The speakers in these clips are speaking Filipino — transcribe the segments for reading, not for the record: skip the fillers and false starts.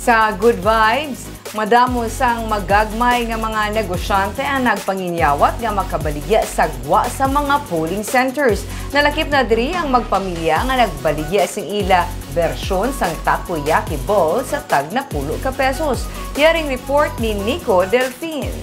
Sa Good Vibes, madamo sang magagmay nga mga negosyante ang nagpanginyawat nga makabaligya sagwa sa mga polling centers. Nalakip na diri ang magpamilya nga nagbaligya sing ila bersyon sang takoyaki ball sa tag na 10 ka pesos. Yaring report ni Nico Delfin.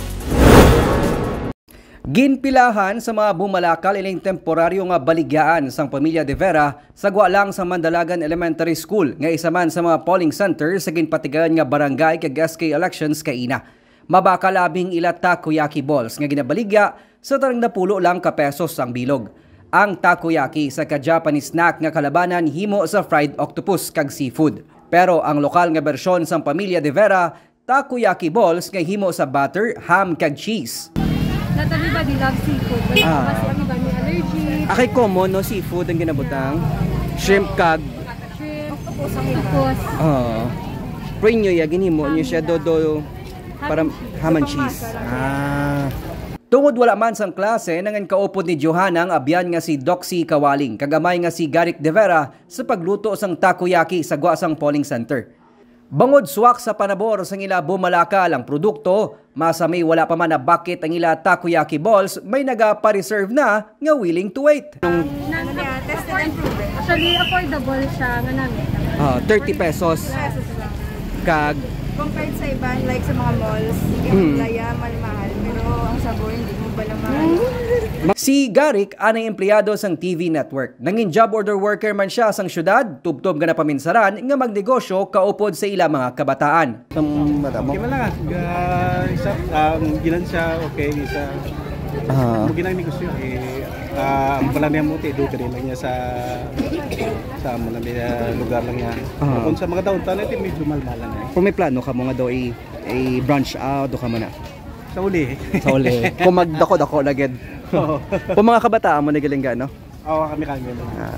Ginpilahan sa mga bumalakal ining temporaryo nga baligyaan sang pamilya de Vera sagwa lang sa Mandalagan Elementary School nga isa man sa mga polling center sa ginpatigan nga barangay kag SK elections kaina. Mabakalabing ila takoyaki balls nga ginabaligya sa tarang na 10 lang ka pesos ang bilog. Ang takoyaki sa ka-Japanese snack nga kalabanan himo sa fried octopus kag seafood. Pero ang lokal nga bersyon sang pamilya de Vera, takoyaki balls nga himo sa butter, ham kag cheese. Not everybody loves seafood. Kasi ano gani allergy. Akay common no seafood ang ginabutang. Shrimp kag Shrimp, octopus. Prinyo ya ginhimo niyo siya dodo para ham and cheese. Tungod wala man sang klase nangan kaupod ni Johanna ang abyan nga si Doxy Kawaling, kagamay nga si Garrick de Vera sa pagluto sang takoyaki sa guasang polling center. Bangod swak sa panabor sang ila bumalakal ang produkto, masamay wala pa man na bakit ang ila takoyaki balls may nagapa-reserve na nga willing to wait. Tested and proven. Actually, affordable siya nga namin. 30 pesos. Kag Compared sa iba, like sa mga malls, yung laya, mahal. Pero ang sabor, hindi mo ba naman. Si Garrick anay empleyado sang TV network. Nangin job order worker man siya sang syudad, tubtob nga napaminsaran nga magnegosyo kaupod sa ila mga kabataan. Okay man lang. Ginan siya, okay. Ginang negosyo. Ang pala niya mo, do ka rin lang niya sa lugar lang niya. Kung sa mga downtown, ito medyo malmalan na. Kung may plano ka mo nga daw i-branch out, do ka mo na? Sa uli. Sa uli. Kung magdako-dako lagid. Kung mga kabataan mo nagaling no? Oo, kami.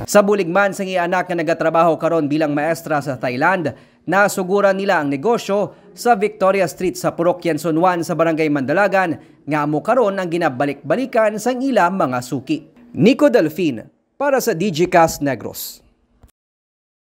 Sa buligman sang ianak nga nagatrabaho karon bilang maestra sa Thailand, nasuguran nila ang negosyo sa Victoria Street sa Purok Yenson 1 sa Barangay Mandalagan nga amo karon ang ginabalik-balikan sang ila mga suki. Nico Delfin para sa DigiCast Negros.